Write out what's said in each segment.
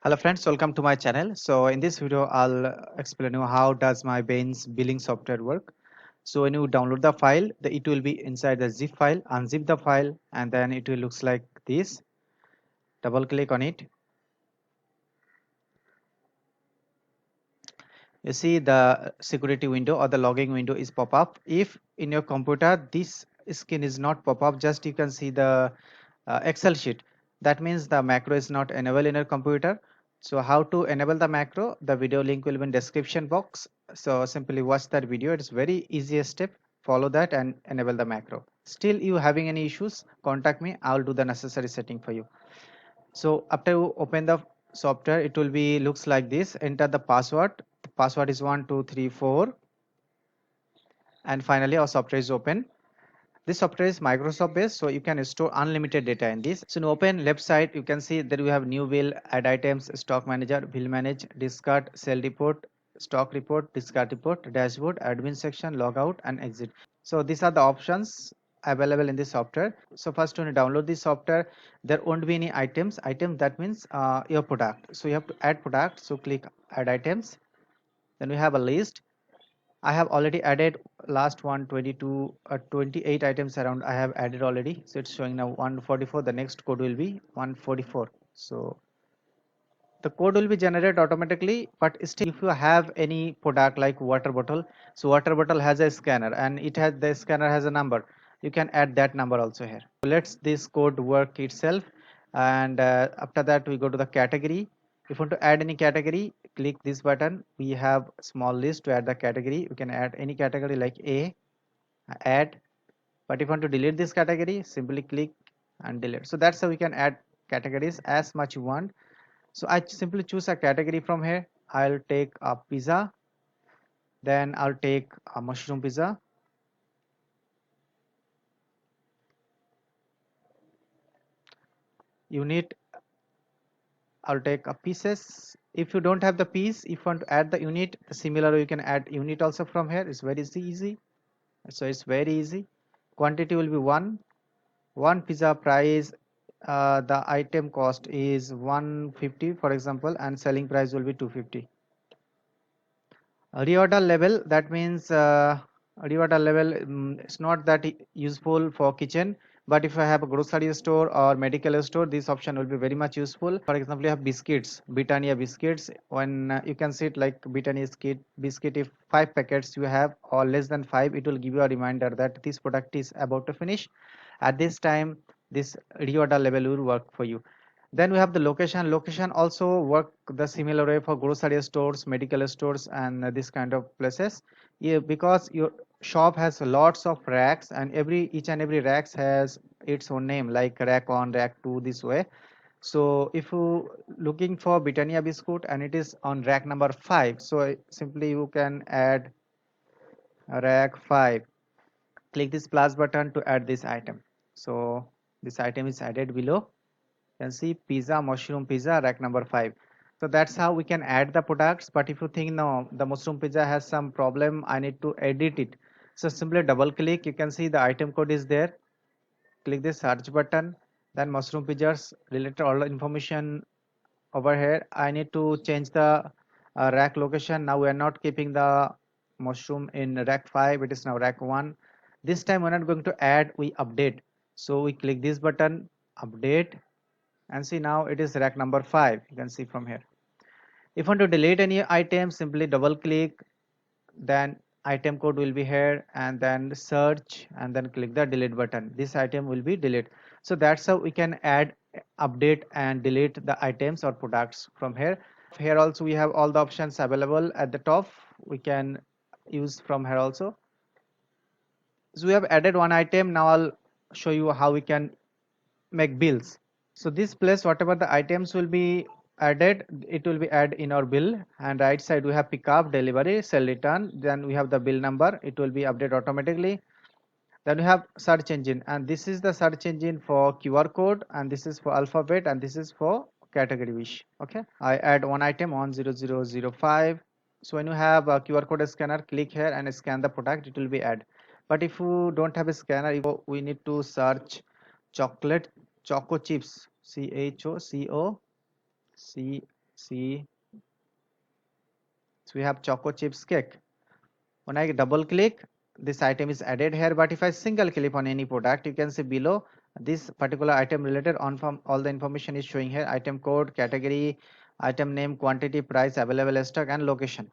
Hello friends, welcome to my channel. So in this video, I'll explain you how does my BAINz billing software work. So when you download the file, it will be inside the zip file. Unzip the file and then it will looks like this. Double click on it. You see the security window or the logging window is pop up. If in your computer this screen is not pop up, just you can see the Excel sheet. That means the macro is not enabled in your computer. So how to enable the macro? The video link will be in description box. So simply watch that video. It's very easiest step. Follow that and enable the macro. Still you having any issues, contact me. I'll do the necessary setting for you. So after you open the software, it will be looks like this. Enter the password. The password is 1234, and finally our software is open. This software is Microsoft based, so you can store unlimited data in this. So in open left side, you can see that we have new bill, add items, stock manager, bill manage, discard, sell report, stock report, discard report, dashboard, admin section, logout, and exit. So these are the options available in this software. So first when you download this software, there won't be any items. Item, that means your product. So you have to add product. So click add items. Then we have a list. I have already added last 122 28 items around. I have added already, so it's showing now 144. The next code will be 144. So the code will be generated automatically, but still if you have any product like water bottle, so water bottle has a scanner and the scanner has a number, you can add that number also here. So let's this code work itself, and after that we go to the category. If you want to add any category, click this button. We have small list to add the category. You can add any category like A, add. But if you want to delete this category, simply click and delete. So that's how we can add categories as much you want. So I simply choose a category from here. I'll take a pizza, then I'll take a mushroom pizza. Unit, I'll take a pieces. If you don't have the piece, if you want to add the unit, similar you can add unit also from here. It's very easy. So it's very easy. Quantity will be one pizza price. The item cost is 150 for example, and selling price will be 250. Reorder level, that means reorder level, it's not that useful for kitchen, but if I have a grocery store or medical store, this option will be very much useful. For example, you have biscuits, Britannia biscuits. When you can see it like Britannia biscuit, if 5 packets you have or less than 5, it will give you a reminder that this product is about to finish. At this time this reorder level will work for you. Then we have the location also work the similar way for grocery stores, medical stores, and this kind of places. Yeah, because your shop has lots of racks, and each and every racks has its own name, like rack 1, rack 2, this way. So if you looking for Britannia biscuit and it is on rack number 5, so simply you can add rack 5. Click this plus button to add this item. So this item is added below. You can see pizza, mushroom pizza, rack number 5. So that's how we can add the products. But if you think no, the mushroom pizza has some problem, I need to edit it, so simply double click. You can see the item code is there. Click this search button, then mushroom pizzas related all the information over here. I need to change the rack location. Now we are not keeping the mushroom in rack 5, it is now rack 1. This time we're not going to add, we update. So we click this button, update, and see now it is rack number 5. You can see from here. If you want to delete any item, simply double click, then item code will be here, and then search, and then click the delete button. This item will be deleted. So that's how we can add, update, and delete the items or products from here. Here also we have all the options available at the top. We can use from here also. So we have added one item. Now I'll show you how we can make bills. So this place, whatever the items will be added, it will be added in our bill. And right side we have pickup, delivery, sell, return. Then we have the bill number, it will be updated automatically. Then we have search engine, and this is the search engine for QR code, and this is for alphabet, and this is for category wish. Okay, I add one item 10005. So when you have a QR code scanner, click here and scan the product, it will be add. But if you don't have a scanner, we need to search chocolate choco chips, CHOCO see, so we have choco chips cake. When I double click, this item is added here, but if I single click on any product, you can see below this particular item related on from all the information is showing here: item code, category, item name, quantity, price, available stock, and location.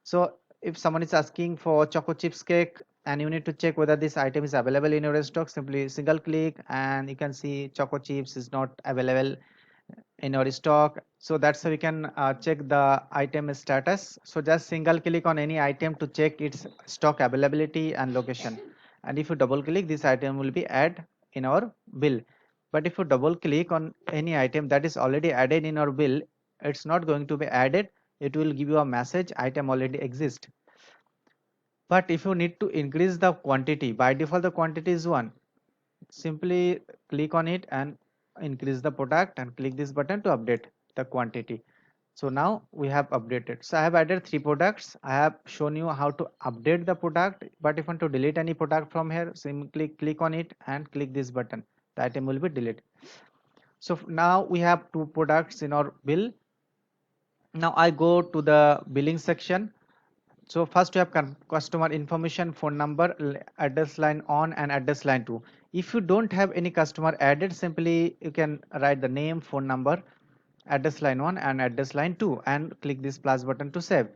So if someone is asking for choco chips cake and you need to check whether this item is available in your stock, simply single click and you can see choco chips is not available in your stock. So that's how we can check the item status. So just single click on any item to check its stock availability and location. And if you double click, this item will be added in our bill. But if you double click on any item that is already added in our bill, it's not going to be added. It will give you a message item already exists. But if you need to increase the quantity, by default the quantity is 1. Simply click on it and increase the product and click this button to update the quantity. So now we have updated. So I have added 3 products. I have shown you how to update the product, but if you want to delete any product from here, simply click on it and click this button. The item will be deleted. So now we have 2 products in our bill. Now I go to the billing section. So first we have customer information, phone number, address line on and address line 2. If you don't have any customer added, simply you can write the name, phone number, address line 1 and address line 2 and click this plus button to save.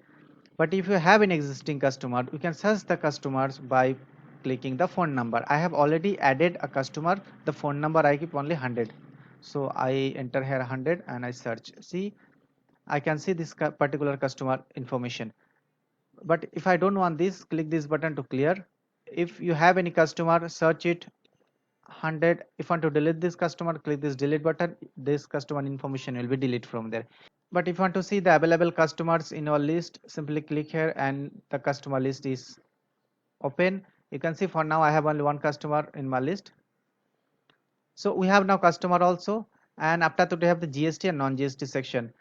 But if you have an existing customer, you can search the customers by clicking the phone number. I have already added a customer. The phone number I keep only 100. So I enter here 100 and I search. See, I can see this particular customer information. But if I don't want this, click this button to clear. If you have any customer, search it 100. If you want to delete this customer, click this delete button. This customer information will be deleted from there. But if you want to see the available customers in your list, simply click here and the customer list is open. You can see for now I have only 1 customer in my list. So we have now customer also, and after that we have the GST and non-GST section.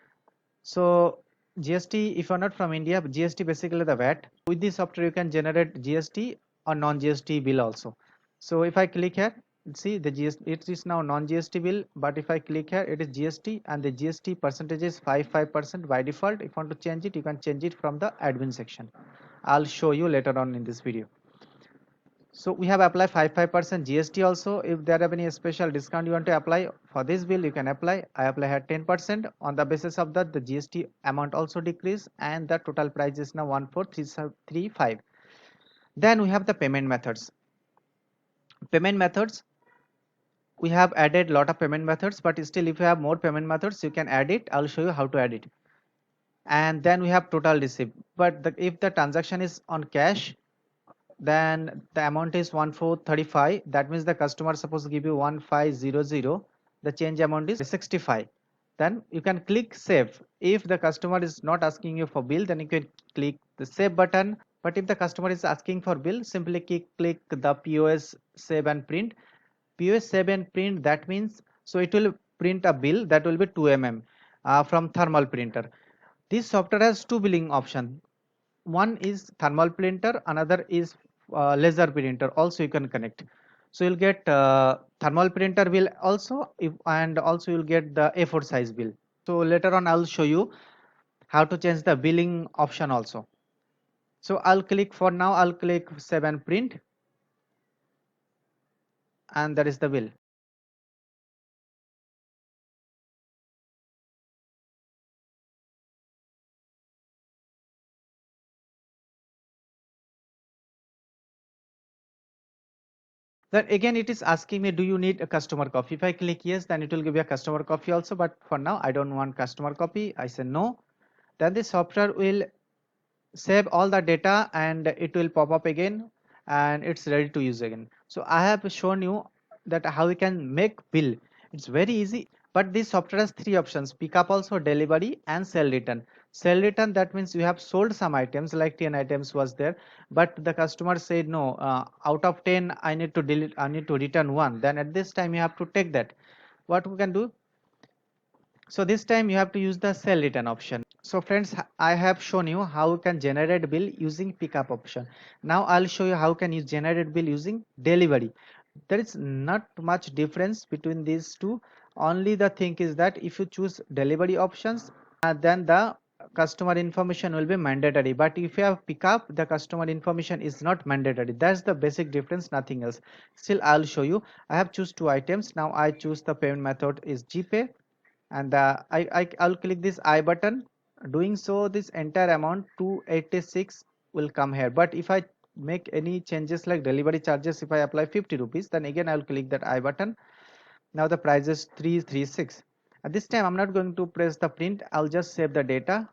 So GST, if you're not from India, GST basically the VAT. With this software you can generate GST or non-GST bill also. So if I click here, see the GST, it is now non-GST bill, but if I click here, it is GST and the GST percentage is 55% by default. If you want to change it, you can change it from the admin section. I'll show you later on in this video. So we have applied 55% GST also. If there are any special discount you want to apply for this bill, you can apply. I apply here 10%. On the basis of that, the GST amount also decrease and the total price is now 14335. Then we have the payment methods. Payment methods, we have added lot of payment methods, but still if you have more payment methods, you can add it. I'll show you how to add it. And then we have total receipt. But if the transaction is on cash, then the amount is 1435. That means the customer supposed to give you 1500. The change amount is 65. Then you can click save. If the customer is not asking you for bill, then you can click the save button. But if the customer is asking for bill, simply click the POS save and print. POS save and print, that means, so it will print a bill that will be 2 mm from thermal printer. This software has 2 billing options. One is thermal printer, another is laser printer. Also you can connect. So you'll get thermal printer bill also, and also you'll get the A4 size bill. So later on I'll show you how to change the billing option also. So I'll click, for now I'll click save and print, and that is the bill. Then again it is asking me, do you need a customer copy? If I click yes, then it will give me a customer copy also, but for now I don't want customer copy. I say no. Then the software will save all the data and it will pop up again and it's ready to use again. So I have shown you that how we can make bill. It's very easy, but this software has 3 options: pick up also, delivery and sell return. Sell return, that means you have sold some items, like 10 items was there, but the customer said no, out of 10 I need to delete, I need to return 1. Then at this time you have to take that. What we can do, so this time you have to use the sell return option. So friends, I have shown you how you can generate bill using pickup option. Now I'll show you how can you generate bill using delivery. There is not much difference between these two. Only the thing is that if you choose delivery options, then the customer information will be mandatory. But if you have pickup, the customer information is not mandatory. That's the basic difference, nothing else. Still, I'll show you. I have choose two items. Now I choose the payment method is GPay, and I'll click this I button. Doing so, this entire amount 286 will come here. But if I make any changes like delivery charges, if I apply 50 rupees, then again I'll click that I button. Now the price is 336. At this time I'm not going to press the print, I'll just save the data.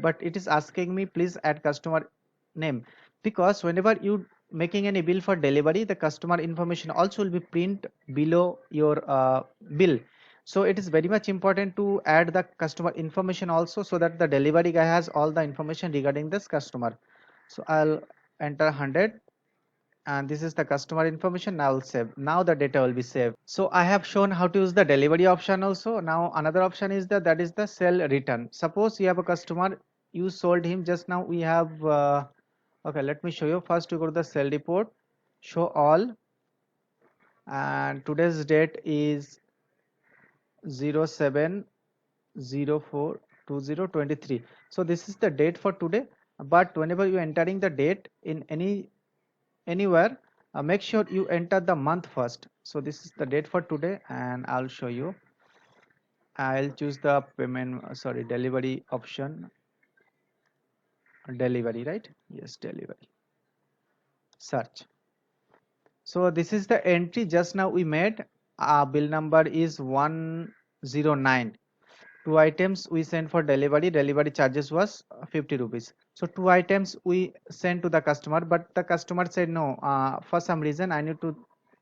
But it is asking me please add customer name, because whenever you making any bill for delivery, the customer information also will be print below your bill. So it is very much important to add the customer information also, so that the delivery guy has all the information regarding this customer. So I'll enter 100, and this is the customer information. Now I'll save. Now the data will be saved. So I have shown how to use the delivery option also. Now another option is that is the sell return. Suppose you have a customer, you sold him just now. We have okay, let me show you. First you go to the sell report, show all, and today's date is 07/04/2023. So this is the date for today. But whenever you entering the date in anywhere, make sure you enter the month first. So this is the date for today, and I'll show you. I'll choose the payment, sorry, delivery option. Delivery, right? Yes, delivery. Search. So this is the entry just now we made. Bill number is 109. Two items we sent for delivery. Delivery charges was 50 rupees. So two items we sent to the customer, but the customer said no, for some reason I need to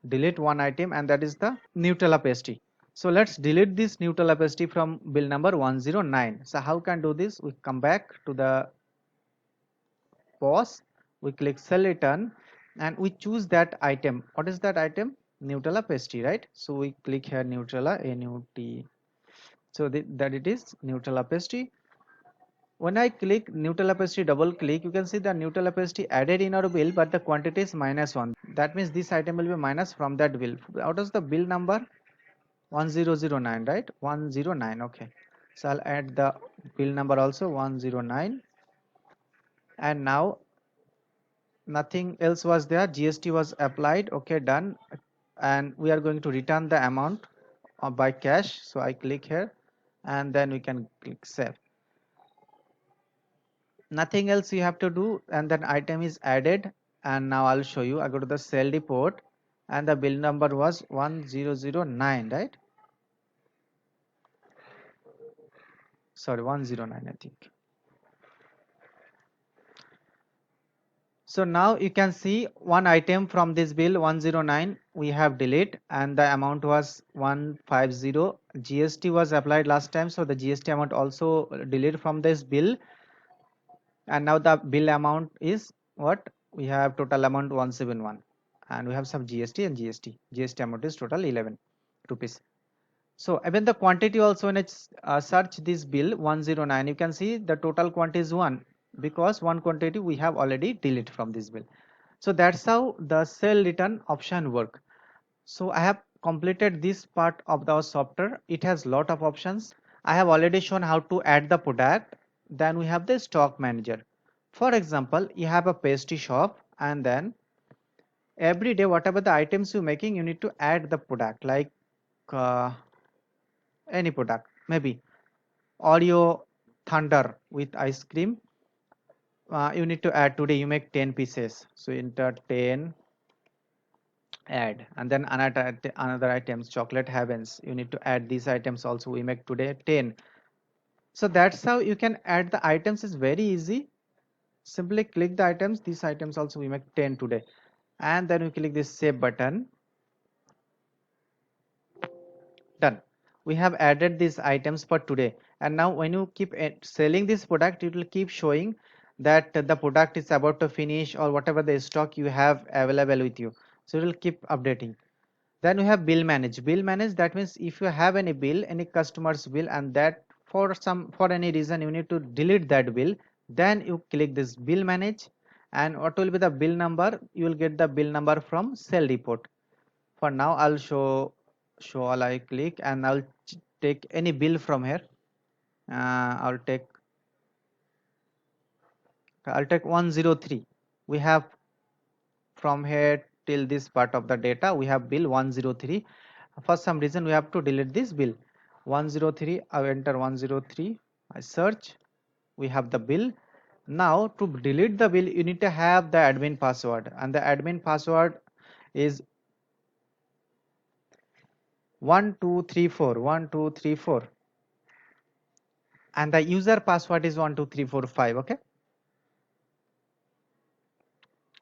delete one item, and that is the Nutella pastry. So let's delete this Nutella pastry from bill number 109. So how can do this? We come back to the POS, we click sell return, and we choose that item. What is that item? Nutella pastry, right? So we click here Nutella, N-U-T. So that it is Nutella pastry. When I click Nutella pastry, double click, you can see the Nutella pastry added in our bill, but the quantity is -1. That means this item will be minus from that bill. Out of the bill number 1009, right? 109. Okay. So I'll add the bill number also 109. And now nothing else was there. GST was applied. Okay, done. And we are going to return the amount by cash. So I click here, and then we can click save. Nothing else you have to do, and then item is added. And now I'll show you. I go to the sale report, and the bill number was 1009, right? Sorry, 109, I think. So now you can see one item from this bill 109 we have delete, and the amount was 150. GST was applied last time, so the GST amount also delete from this bill. And now the bill amount is what we have, total amount 171, and we have some GST and GST amount is total 11 rupees. So even the quantity also, when it's search this bill 109, you can see the total quantity is 1, because one quantity we have already deleted from this bill. So that's how the sell return option work. So I have completed this part of the software. It has lot of options. I have already shown how to add the product. Then we have the stock manager. For example, you have a pastry shop, and then every day whatever the items you're making, you need to add the product, like uh, any product, maybe Oreo Thunder with ice cream. You need to add today, you make 10 pieces, so enter 10, add, and then another items, chocolate heavens, you need to add these items also, we make today 10. So that's how you can add the items, is very easy. Simply click the items, these items also we make 10 today, and then we click this save button. Done. We have added these items for today, and now when you keep selling this product, it will keep showing that the product is about to finish, or whatever the stock you have available with you, so it will keep updating. Then we have bill manage. Bill manage, that means if you have any bill, any customer's bill, and that for any reason you need to delete that bill, then you click this bill manage, and what will be the bill number? You will get the bill number from sell report. For now I'll show all. I click, and I'll take any bill from here. I'll take 103. We have from here till this part of the data we have bill 103. For some reason we have to delete this bill 103. I enter 103, I search, we have the bill. Now to delete the bill you need to have the admin password, and the admin password is 1234, and the user password is 12345. Okay,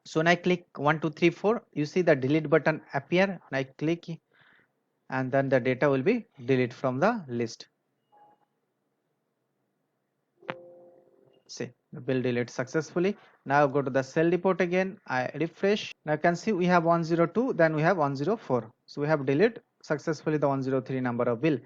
so when I click 1234 you see the delete button appear, and I click, and then the data will be deleted from the list. See, the bill delete successfully. Now go to the cell report again, I refresh. Now you can see we have 102, then we have 104. So we have deleted successfully the 103 number of bill.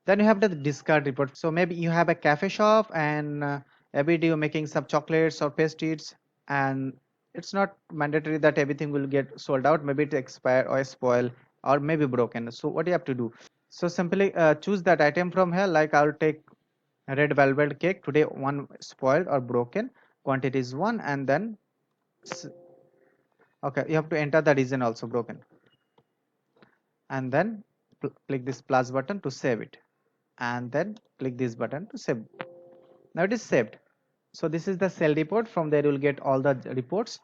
Then you have the discard report. So maybe you have a cafe shop, and every day you're making some chocolates or pastries, and it's not mandatory that everything will get sold out. Maybe it expire or spoil or maybe broken. So what do you have to do? So simply choose that item from here. Like I'll take red velvet cake today, one spoiled or broken, quantity is 1, and then okay, you have to enter the reason also, broken, and then click this plus button to save it, and then click this button to save. Now it is saved. So this is the cell report. From there you will get all the reports.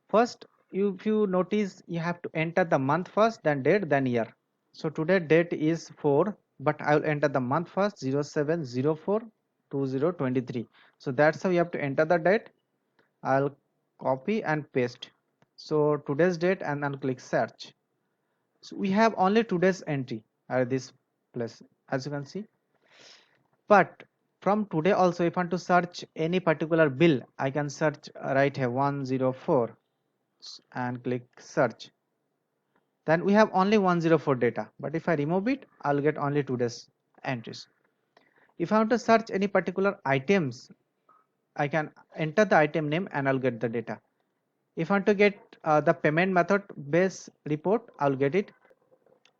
First, if you notice, you have to enter the month first, then date, then year. So today date is 4, but I will enter the month first, 07042023. So that's how you have to enter the date. I'll copy and paste. So today's date, and then click search. So we have only today's entry at this place, as you can see. But from today also, if I want to search any particular bill, I can search right here 104 and click search. Then we have only 104 data, but if I remove it, I'll get only today's entries. If I want to search any particular items, I can enter the item name and I'll get the data. If I want to get the payment method based report, I'll get it.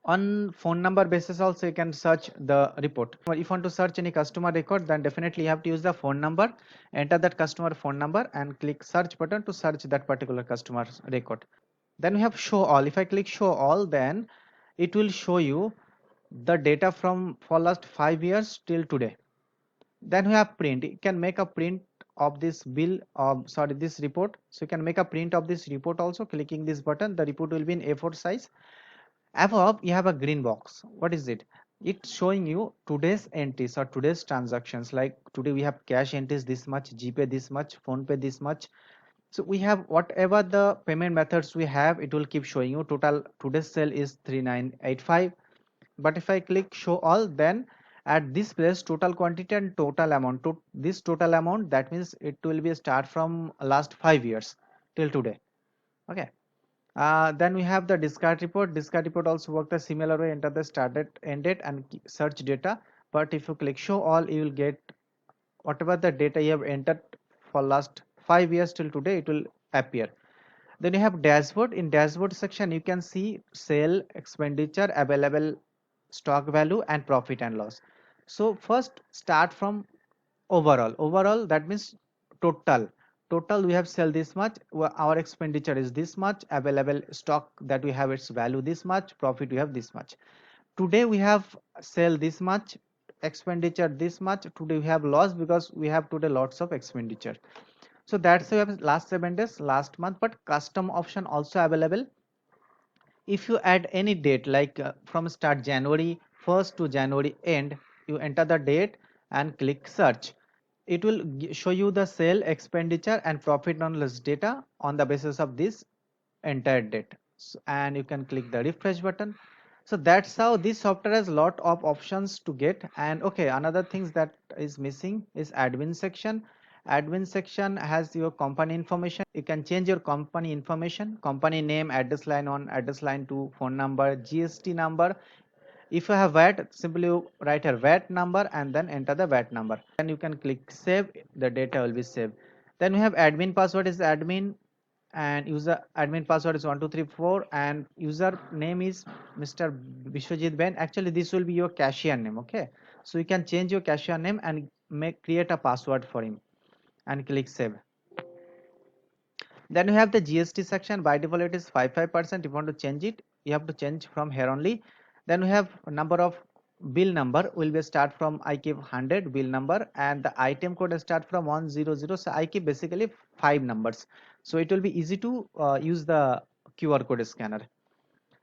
On phone number basis also you can search the report. If you want to search any customer record, then definitely you have to use the phone number, enter that customer phone number and click search button to search that particular customer's record. Then we have show all. If I click show all, then it will show you the data from for last 5 years till today. Then we have print. You can make a print of this bill, sorry, this report. So you can make a print of this report also, clicking this button. The report will be in A4 size. Above you have a green box. What is it? It's showing you today's entries or today's transactions. Like today we have cash entries this much, GPay this much, phone pay this much. So we have whatever the payment methods we have, it will keep showing you. Total today's sale is 3985. But if I click show all, then at this place total quantity and total amount, to this total amount, that means it will be start from last 5 years till today. Okay. Then we have the discard report. Discard report also work the similar way. Enter the start date, end date, and search data. But if you click show all, you will get whatever the data you have entered for last 5 years till today, it will appear. Then you have dashboard. In dashboard section you can see sale, expenditure, available stock value, and profit and loss. So first start from overall, that means total we have sell this much, our expenditure is this much, available stock that we have, its value this much, profit we have this much. Today we have sell this much, expenditure this much. Today we have loss because we have today lots of expenditure. So that's why we have last 7 days, last month. But custom option also available. If you add any date, like from start January 1st to January end, you enter the date and click search. It will show you the sale, expenditure, and profit and loss data on the basis of this entire date. And you can click the refresh button. So that's how this software has lot of options to get. And okay, another things that is missing is admin section. Admin section has your company information. You can change your company information, company name, address line 1, address line 2, phone number, GST number. If you have VAT, simply you write a VAT number and then enter the VAT number. Then you can click save, the data will be saved. Then we have admin password is admin, and user admin password is 1234, and user name is Mr. Bishwajit Ben. Actually this will be your cashier name. Okay, So you can change your cashier name and create a password for him and click save. Then you have the GST section. By default it is 55%. If you want to change it, you have to change from here only. Then we have a number of bill number will be start from I keep 100 bill number, and the item code start from 100. So I keep basically 5 numbers, so it will be easy to use the QR code scanner.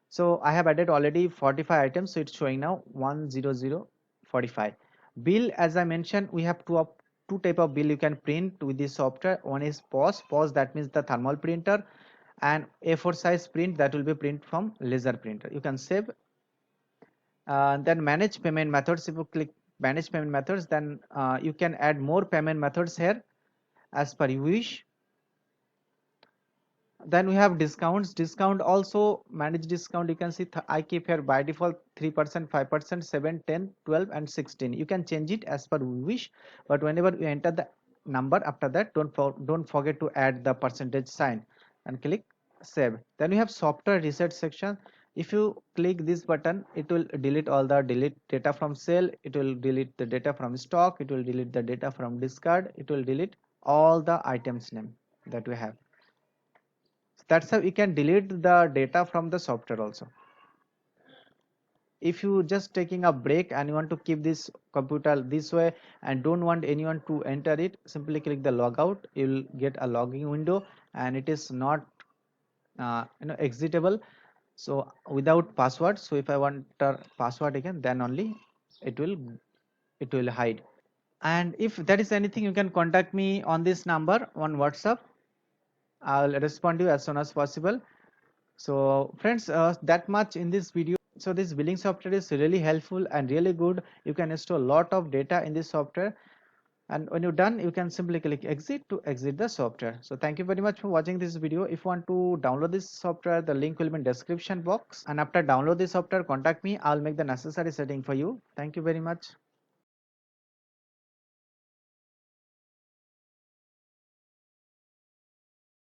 So I have added already 45 items, so it's showing now 10045 bill. As I mentioned, we have two type of bill you can print with this software. One is POS, that means the thermal printer, and A4 size print, that will be print from laser printer. You can save. Then manage payment methods. If you click manage payment methods, then you can add more payment methods here as per you wish. Then we have discount also manage discount. You can see I keep here by default 3%, 5%, 7, 10, 12 and 16. You can change it as per you wish, but whenever you enter the number after that, don't forget to add the percentage sign and click save. Then we have software reset section. If you click this button, it will delete all the data from sale, it will delete the data from stock, it will delete the data from discard, it will delete all the items name that we have. That's how you can delete the data from the software also. If you just taking a break and you want to keep this computer this way and don't want anyone to enter it, simply click the logout. You will get a logging window and it is not exitable, so without password. So if I want the password again, then only it will hide. And if there is anything, you can contact me on this number on WhatsApp. I'll respond to you as soon as possible. So friends, that much in this video. So this billing software is really helpful and really good. You can store a lot of data in this software, and when you're done, you can simply click exit to exit the software. So thank you very much for watching this video. If you want to download this software, the link will be in description box, and after download this software, contact me. I'll make the necessary setting for you. Thank you very much.